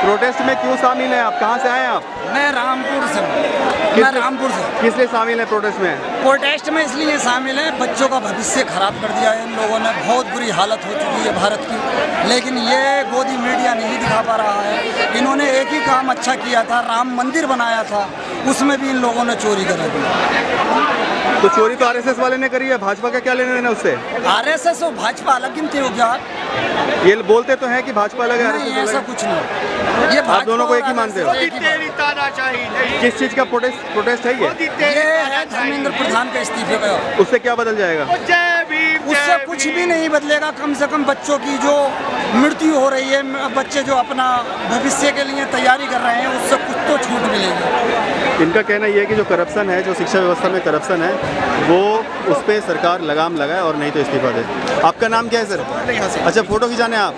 Protest में क्यों शामिल हैं आप? कहाँ से आए हैं आप? मैं रामपुर से किस लिए शामिल है प्रोटेस्ट में? प्रोटेस्ट में इसलिए शामिल है, बच्चों का भविष्य खराब कर दिया है इन लोगों ने। बहुत बुरी हालत हो चुकी है भारत की, लेकिन ये गोदी मीडिया नहीं दिखा पा रहा है। इन्होंने एक ही काम अच्छा किया था, राम मंदिर बनाया था, उसमें भी इन लोगों ने चोरी करा दी। तो चोरी तो आरएसएस वाले ने करी है, भाजपा का क्या लेना देना उससे? आरएसएस और भाजपा अलग गिनते हो क्या? ये बोलते तो हैं कि भाजपा अलग है, नहीं, आरएसएस ऐसा अलग कुछ नहीं। ये आप दोनों को एक ही मानते हो? एक ही बात। किस चीज़ का प्रोटेस्ट है ये है धर्मेंद्र प्रधान के इस्तीफे का। उससे क्या बदल जाएगा? उससे कुछ भी नहीं बदलेगा। कम से कम बच्चों की जो मृत्यु हो रही है, बच्चे जो अपना भविष्य के लिए तैयारी कर रहे हैं, उससे कुछ तो छूट मिलेगी। इनका कहना यह है कि जो करप्शन है, जो शिक्षा व्यवस्था में करप्शन है, वो उस पर सरकार लगाम लगाए और नहीं तो इस्तीफा दे। आपका नाम क्या है सर? अच्छा, फोटो खिंचाने आप?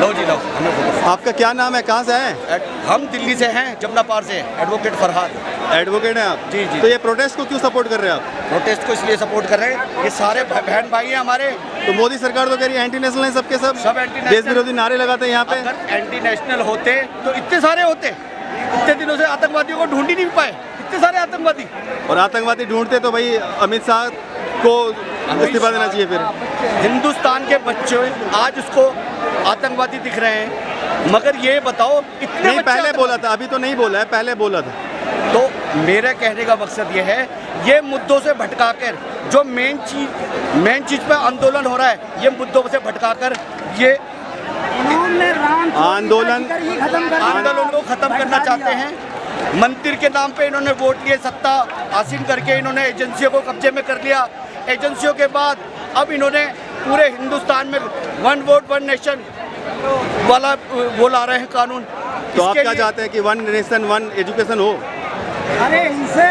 लो जी लो, हमें फोटो। आपका क्या नाम है, कहाँ से हैं? हम दिल्ली से हैं, जमुना पार से, एडवोकेट फरहाद। एडवोकेट हैं आप? जी, जी। तो ये प्रोटेस्ट को क्यों सपोर्ट कर रहे हैं आप? प्रोटेस्ट को इसलिए सपोर्ट कर रहे हैं, ये सारे बहन भाई हैं हमारे। तो मोदी सरकार तो कह रही है एंटी नेशनल है सबके सब एंटी देश विरोधी नारे लगाते हैं यहाँ पे। अगर एंटी नेशनल होते तो इतने सारे होते, इतने दिनों से आतंकवादियों को ढूंढ ही नहीं पाए, इतने सारे आतंकवादी। और आतंकवादी ढूंढते तो भाई अमित शाह को इस्तीफा देना चाहिए। फिर हिंदुस्तान के बच्चे आज उसको आतंकवादी दिख रहे हैं, मगर ये बताओ इतने नहीं, पहले बोला था, अभी तो नहीं बोला है, पहले बोला था। तो मेरे कहने का मकसद ये है, ये मुद्दों से भटकाकर जो मेन चीज पे आंदोलन हो रहा है, ये मुद्दों से भटकाकर ये आंदोलन को खत्म करना चाहते हैं। मंदिर के नाम पे इन्होंने वोट लिए, सत्ता हासिल करके इन्होंने एजेंसियों को कब्जे में कर लिया। एजेंसियों के बाद अब इन्होंने पूरे हिंदुस्तान में वन वोट वन नेशन वाला वो ला रहे हैं कानून। तो आप क्या चाहते हैं कि वन नेशन वन एजुकेशन हो? अरे इनसे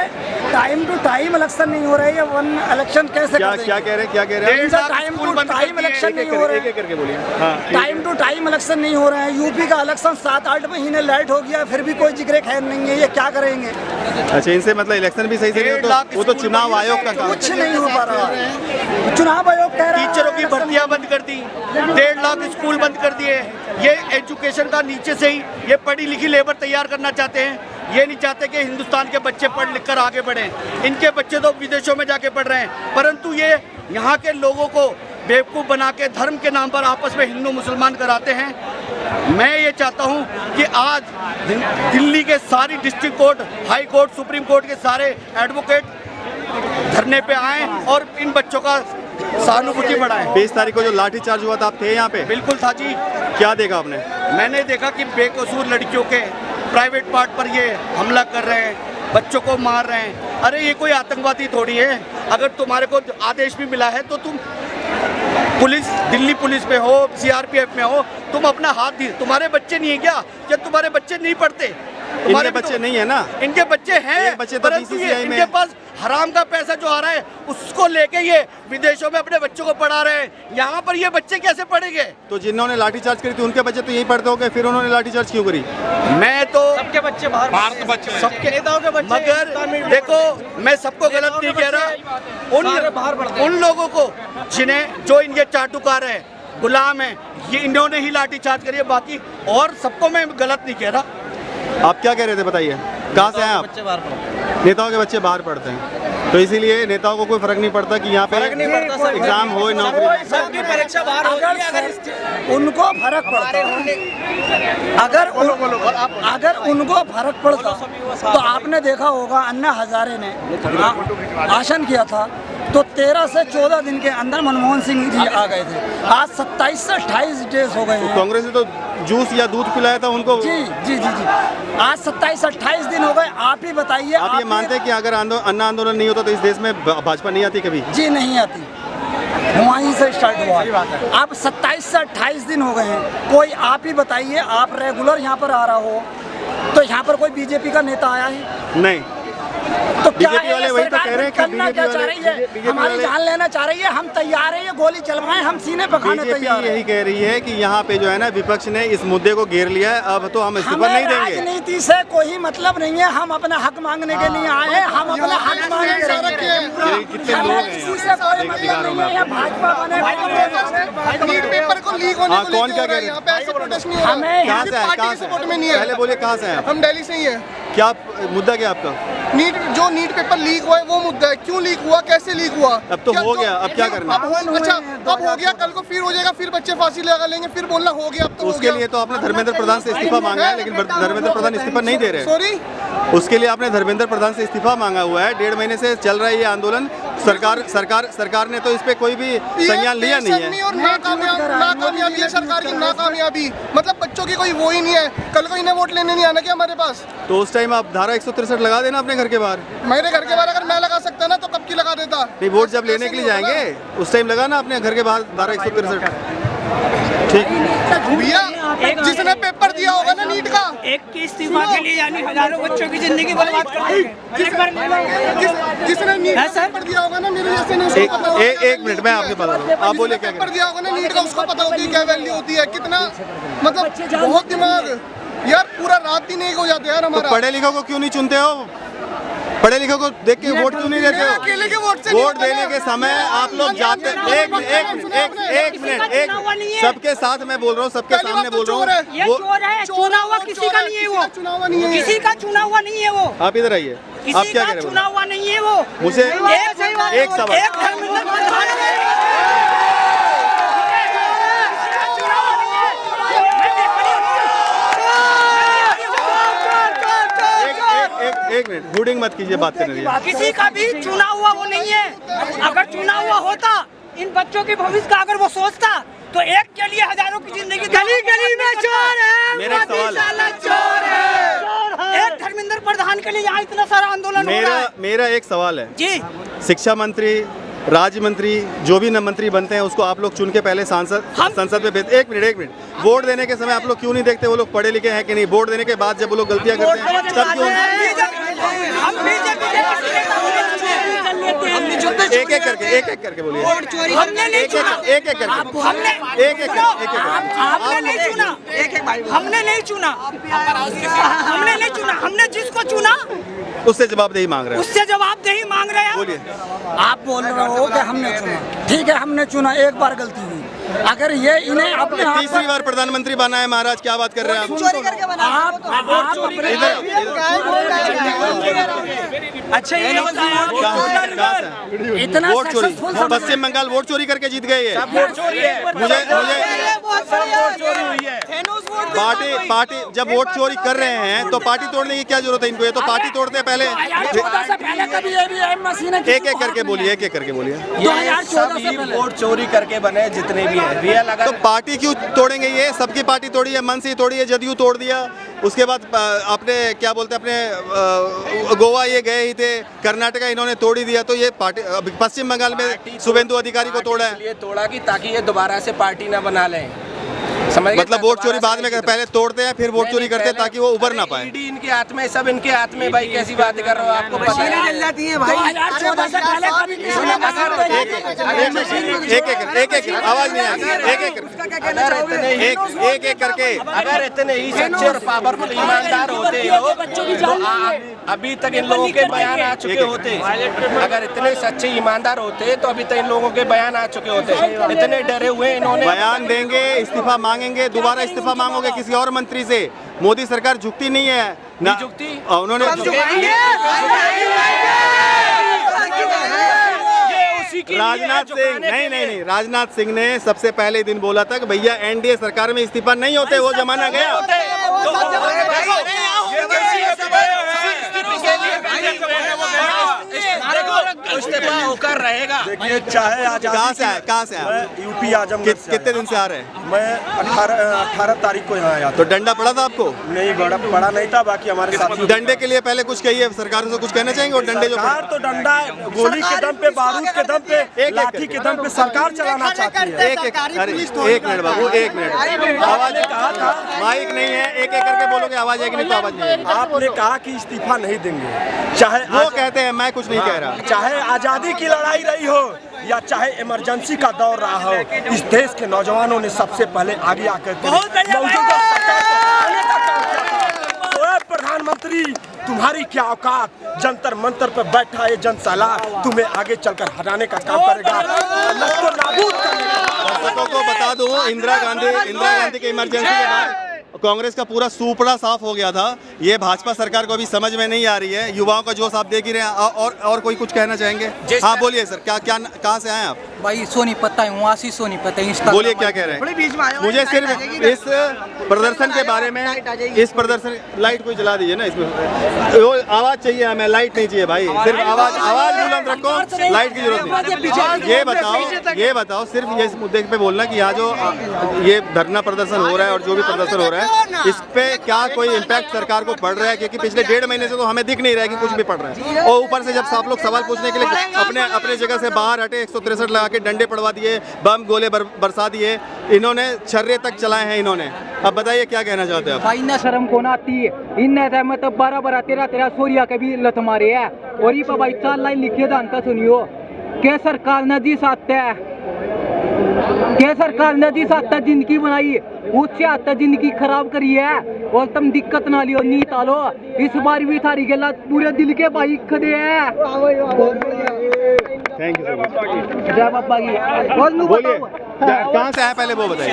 टाइम टू टाइम इलेक्शन नहीं हो रहे हैं, वन इलेक्शन कैसे क्या कह रहे हैं? क्या कह रहे हैं? टाइम टू टाइम इलेक्शन नहीं हो रहे हैं, करके बोलिए। हाँ, टाइम टू टाइम इलेक्शन नहीं हो रहे हैं। यूपी का इलेक्शन 7-8 महीने लेट हो गया, फिर भी कोई जिक्र खैर नहीं है। ये क्या करेंगे? अच्छा, इनसे मतलब इलेक्शन भी सही से नहीं हो तो वो तो चुनाव आयोग का काम। कुछ नहीं हो पा रहा है। चुनाव आयोग कह रहा है टीचरों की भर्तियां बंद कर दी, 1.5 लाख स्कूल बंद कर दिए। ये एजुकेशन का नीचे से ही ये पढ़ी लिखी लेबर तैयार करना चाहते हैं। ये नहीं चाहते कि हिंदुस्तान के बच्चे पढ़ लिख कर आगे बढ़ें। इनके बच्चे तो विदेशों में जाके पढ़ रहे हैं, परंतु ये यहाँ के लोगों को बेवकूफ़ बना के धर्म के नाम पर आपस में हिंदू मुसलमान कराते हैं। मैं ये चाहता हूँ कि आज दिल्ली के सारी district court, high court, supreme court के सारे एडवोकेट धरने पे आएँ और इन बच्चों का सहानुभूति बढ़ाएं। 20 तारीख को जो लाठीचार्ज हुआ था, आप थे यहाँ पे? बिल्कुल था जी। क्या देखा आपने? मैंने देखा कि बेकसूर लड़कियों के प्राइवेट पार्ट पर ये हमला कर रहे हैं, बच्चों को मार रहे हैं। अरे ये कोई आतंकवादी थोड़ी है। अगर तुम्हारे को आदेश भी मिला है तो तुम पुलिस, दिल्ली पुलिस में हो, सीआरपीएफ में हो, तुम अपना हाथ दी। तुम्हारे बच्चे नहीं है क्या तुम्हारे बच्चे नहीं पढ़ते? तुम्हारे बच्चे नहीं है ना? इनके बच्चे हैं, बच्चे तो परंतु ये BCCI में इनके पास हराम का पैसा जो आ रहा है उसको लेके ये विदेशों में अपने बच्चों को पढ़ा रहे हैं। यहाँ पर ये बच्चे कैसे पढ़ेंगे? तो जिन्होंने लाठीचार्ज करी थी उनके बच्चे तो यहीं पढ़ते हो गए, फिर उन्होंने लाठीचार्ज क्यों करी? मैं तो सबके बच्चे बाहर के बच्चे, सबके नेताओं के बच्चे, मगर देखो, मैं सबको गलत नहीं कह रहा। उन लोगों को जिन्हें जो इनके चाटुकार है, गुलाम है, ये इन्होंने ही लाठीचार्ज करी है। बाकी और सबको मैं गलत नहीं कह रहा। आप क्या कह रहे थे, बताइए? कहाँ से हैं आप? बच्चे बाहर पढ़ते। नेताओं के बच्चे बाहर पढ़ते हैं, तो इसीलिए नेताओं को कोई फर्क नहीं पड़ता कि यहाँ पे एग्जाम हो, नौकरी। सबकी परीक्षा बाहर होती है। अगर उनको फर्क पड़ता, अगर उनको फर्क पड़ता तो आपने देखा होगा अन्ना हजारे ने भाषण किया था तो 13 से 14 दिन के अंदर मनमोहन सिंह जी आ गए थे। आज 27 से 28 डेज हो गए हैं। कांग्रेस ने तो जूस या दूध पिलाया था उनको। जी जी जी जी, आज 27 से 28 दिन हो गए। आप ही बताइए। आप ये मानते हैं कि अगर अन्ना आंदोलन नहीं होता तो इस देश में भाजपा नहीं आती कभी? जी नहीं आती, वहीं से स्टार्ट हुआ। अब 27 से 28 दिन हो गए हैं। कोई आप ही बताइए, आप रेगुलर यहाँ पर आ रहा हो तो यहाँ पर कोई बीजेपी का नेता आया है? नहीं। तो क्या बीजेपी है वाले ये वही तो सरकार कह रहे हैं कि करना क्या चाह रही है? बीजेपी हमारी वाले- जान लेना चाह रही है। हम तैयार है, ये गोली चलवाएं, हम सीने पे खाने बीजेपी तैयार यही है। कह रही है कि यहाँ पे जो है ना विपक्ष ने इस मुद्दे को घेर लिया है, अब तो हम इस्तीफा हमें नहीं देंगे। राजनीति से कोई मतलब नहीं है, हम अपना हक मांगने के लिए आए हैं, हम अपना हक मांगने के लिए ये कितने लोग हैं किसी से कोई मतलब नहीं है। भाजपा बने नीट पेपर को लीक होने हाँ, को कौन लेके क्या हो रहा कह है, रहे यहाँ पे ऐसे प्रोटेस्ट नहीं हो रहा हमें कहाँ से आए, पार्टी कहाँ के से सपोर्ट में नहीं है। पहले बोलिए कहाँ से हैं आप? हम दिल्ली से ही हैं। क्या मुद्दा क्या आपका? नीट पेपर लीक हुआ है वो मुद्दा है। क्यों लीक हुआ, कैसे लीक हुआ? अब तो हो गया, अब क्या करना? अच्छा, अब हो गया, कल को फिर हो जाएगा, फिर बच्चे फांसी लगा लेंगे, फिर बोलना हो गया, अब तो हो उसके गया। लिए तो आपने धर्मेंद्र प्रधान से इस्तीफा मांगा है, लेकिन धर्मेंद्र प्रधान इस्तीफा नहीं दे रहे। सॉरी, उसके लिए आपने धर्मेंद्र प्रधान से इस्तीफा मांगा हुआ है। 1.5 महीने से चल रहा है ये आंदोलन। सरकार ने तो इस पे कोई भी संज्ञान लिया नहीं है। और नाकामयाबी है सरकार की, नाकामयाबी। मतलब बच्चों की कोई वो ही नहीं है। कल को इन्हें वोट लेने नहीं आना क्या हमारे पास? तो उस टाइम आप धारा 163 लगा देना अपने घर के बाहर। मेरे घर के बाहर अगर मैं लगा सकता ना तो कब की लगा देता। नहीं, वोट जब लेने के लिए जाएंगे उस टाइम लगाना अपने घर के बाहर धारा 163। ठीक, भैया, जिसने पेपर दिया होगा ना नीट का, एक की इस्तीफा के लिए यानी हजारों बच्चों की जिंदगी बर्बाद कर देंगे। जिसने नीट है का सर? पेपर दिया होगा ना, मेरे जैसे ने उसको पता होगा। एक मिनट मैं आपके पास आ रहा हूँ। आप बोलिए क्या कह पेपर रहे दिया होगा ना नीट का, उसको पता होती है क्या वैल्यू होती है, कितना मतलब बहुत दिमाग यार, पूरा रात दिन एक हो जाते हैं यार हैं? तो हमारा। पढ़े लिखों को क्यों नहीं चुनते हो? पढ़े लिखों को देख के वोट क्यों नहीं देते ये अकेले के वोट से हो? नहीं वोट होता देने ना। के समय आप लोग जाते एक मिनट सबके साथ मैं बोल रहा हूँ, सबके पहली सामने बात तो बोल चोर रहा है। हूँ। ये वो- चोर है, चुना हुआ किसी का नहीं है वो, चुनाव नहीं है। किसी का चुना हुआ नहीं है वो, आप इधर आइए। आप किसी क्या का कह रहे चुना हो? हुआ नहीं है वो। मुझे एक सवाल। एक धर्मेंद्र प्रधान एक मिनट, हुडिंग मत कीजिए, बात करने दीजिए। किसी का भी चुना हुआ वो नहीं है। अगर चुना हुआ होता, इन बच्चों के भविष्य का अगर वो सोचता, तो एक के लिए हजारों की जिंदगी। गली गली में चोर है, मेरा एक सवाल है। चोर है। एक धर्मेंद्र प्रधान के लिए यहाँ इतना सारा आंदोलन हो रहा है। मेरा एक सवाल है। जी, शिक्षा मंत्री, राज्य मंत्री, जो भी न मंत्री बनते हैं उसको आप लोग चुन के पहले संसद में भेजते। एक मिनट, वोट देने के समय आप लोग क्यों नहीं देखते वो लोग पढ़े लिखे हैं कि नहीं? वोट देने के बाद जब वो लोग गलतियां करते हैं तब क्यों? हम बीजेपी के किसी नेता को नहीं चुने। एक एक करके बोलिए। हमने नहीं चुना, एक एक करके हमने आपने नहीं चुना, हमने नहीं चुना, हमने नहीं चुना, हमने जिसको चुना उससे जवाबदेही मांग रहे हैं। उससे जवाबदेही मांग रहे हैं। बोलिए। आप बोल रहे हो कि हमने चुना, ठीक है हमने चुना, एक बार गलती हुई। अगर ये इन्हें अपने आप तीसरी बार प्रधानमंत्री बना है महाराज, क्या बात कर रहे हैं आप? चोरी करके बना अच्छा ये इतना वोट चोरी, सक्सेसफुल समझ पश्चिम बंगाल वोट चोरी करके जीत गए ये। वोट चोरी है। मुझे पार्टी जब वोट चोरी कर रहे हैं तो पार्टी तोड़ने की क्या जरूरत है इनको? ये तो पार्टी तोड़ते हैं पहले। 2014 से पहले कभी ईवीएम मशीनें एक एक करके बोलिए, एक एक करके बोलिए। 2014 से पहले वोट चोरी करके बने जितने भी हैं, रियल तो अगर पार्टी क्यों तोड़ेंगे? ये सबकी पार्टी तोड़ी है, मन से ही तोड़ी है, जदयू तोड़ दिया। उसके बाद अपने क्या बोलते हैं, अपने गोवा ये गए ही थे, कर्नाटका इन्होंने तोड़ ही दिया। तो ये पार्टी अभी पश्चिम बंगाल में शुभेंदु अधिकारी को तोड़ा है। इसलिए तोड़ा कि ताकि ये दोबारा से पार्टी ना बना लें। समझ गए? मतलब वोट चोरी दोबारा बाद से में नहीं पहले तोड़ते हैं फिर वोट चोरी करते हैं ताकि वो उभर ना पाए। ईडी इनके हाथ में, सब इनके हाथ में। भाई कैसी बात कर रहे हो? आपको पता है 2014 से पहले कभी किसी ने मशीन एक आवाज नहीं आ रही। एक एक करके। अगर इतने ही सच्चे और पावरफुल ईमानदार होते हो तो अभी तक इन लोगों के बयान आ चुके होते। अगर इतने सच्चे ईमानदार होते तो अभी तक इन लोगों के बयान आ चुके होते। इतने डरे हुए इन्होंने बयान देंगे, इस्तीफा मांगेंगे, दोबारा इस्तीफा मांगोगे किसी और मंत्री से। मोदी सरकार झुकती नहीं है ना, झुकती? उन्होंने राजनाथ सिंह नहीं, राजनाथ सिंह ने सबसे पहले दिन बोला था कि भैया एनडीए सरकार में इस्तीफा नहीं होते, वो जमाना गया। इस्तीफा होकर रहेगा। देखिए चाहे कहाँ से आए, कहाँ से आए? मैं यूपी आजमगढ़ से कितने आया। दिन से आ रहे हैं? मैं 18 तारीख को यहाँ आया तो था। डंडा पड़ा था आपको? नहीं पड़ा नहीं था, बाकी हमारे साथ डंडे के लिए पहले कुछ कहिए, सरकार से कुछ कहना चाहेंगे? और डंडे जो सरकार तो डंडा गोली के दम पे, बारूद के दम पे, लाठी के दम पे सरकार चलाना चाहती है। एक मिनट बाबू, एक मिनट, आवाज कहा था माइक नहीं है, एक एक करके बोलोगे, आवाज आएगी नहीं तो आवाज नहीं आएगी। आपने कहा कि इस्तीफा नहीं देंगे, चाहे वो कहते हैं, मैं कुछ नहीं कह रहा। चाहे आजादी की लड़ाई रही हो या चाहे इमरजेंसी का दौर रहा हो, इस देश के नौजवानों ने सबसे पहले आगे आकर के मौजूदा सरकार को हटाने का काम किया था। तो प्रधानमंत्री, तुम्हारी क्या औकात, जंतर मंतर पर बैठा ये जन सैलाब तुम्हें आगे चलकर हटाने का काम करेगा, को नाबूद करने का। दर्शकों को बता दूं, इंदिरा गांधी के इमरजेंसी के बाद कांग्रेस का पूरा सूपड़ा साफ हो गया था। ये भाजपा सरकार को अभी समझ में नहीं आ रही है। युवाओं का जोश आप देख ही रहे हैं। और कोई कुछ कहना चाहेंगे? हाँ बोलिए सर, क्या कहाँ से आए आप? भाई सोनीपत है, वहाँ से सोनीपत है। बोलिए क्या कह रहे हैं? मुझे सिर्फ इस प्रदर्शन के बारे में, इस प्रदर्शन, लाइट कोई जला दीजिए ना इसमें, वो आवाज चाहिए हमें, लाइट नहीं चाहिए भाई, सिर्फ आवाज बुलंद रखो, लाइट की जरूरत नहीं। ये बताओ सिर्फ ये इस मुद्दे पे बोलना कि यहाँ जो ये धरना प्रदर्शन हो रहा है और जो भी प्रदर्शन हो रहा है, इस पे क्या कोई इम्पैक्ट सरकार को पड़ रहा है? क्योंकि पिछले 1.5 महीने से तो हमें दिख नहीं रहा है कि कुछ भी पड़ रहा है। और ऊपर से जब आप लोग सवाल पूछने के लिए अपने जगह से बाहर हटे, 163 लगा के डंडे पड़वा दिए, बम गोले बरसा दिए, इन्होंने छर्रे तक चलाए हैं इन्होंने। अब बताइए क्या कहना चाहते हैं आप? भाई ना शर्म को ना आती है, इन मतलब 12 13 सोरिया के भी लत मारे है। और ये भाई 4 लाइन लिखिए जानता सुनियो, के सरकार नदी साथ है, के सरकार नदी साथ जिंदगी बनाई, उससे आता जिंदगी खराब करी है। और तुम दिक्कत ना लियो, नीत आलो, इस बार भी थारी गला पूरे दिल के भाई खदे है। Thank you so much. जय बाबा की। बोलिए कहाँ से आए पहले वो बताइए?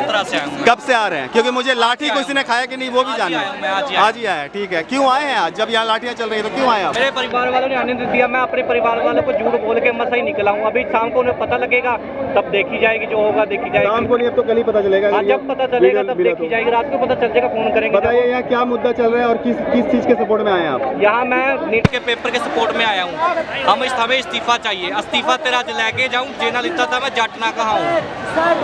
कब से आ रहे हैं? क्योंकि मुझे लाठी किसी ने खाया कि नहीं वो भी जानना है। आज ही आया, ठीक है। क्यों आए हैं आज, जब यहाँ लाठियाँ चल रही है तो क्यों आए आप? मेरे परिवार वालों ने आने नहीं दिया, मैं अपने परिवार वालों को झूठ बोल के मसा ही निकला हूँ। अभी शाम को उन्हें पता लगेगा, तब देखी जाएगी, जो होगा देखी जाएगी। शाम को नहीं, अब तो कल ही पता चलेगा। हाँ, जब पता चलेगा तब देखी जाएगी, रात को पता चल जाएगा, फोन करेंगे। बताइए यहाँ क्या मुद्दा चल रहा है और किस चीज़ के सपोर्ट में आए हैं आप? यहाँ मैं नीट के पेपर के सपोर्ट में आया हूँ। हमें इस्तीफा चाहिए, इस्तीफा तेरा लेके जाऊँ, जेना लिखता था मैं जट ना कहा हूँ।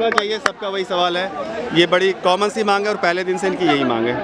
चाहिए, सबका वही सवाल है। ये बड़ी कॉमन सी मांग है और पहले दिन से इनकी यही मांग है।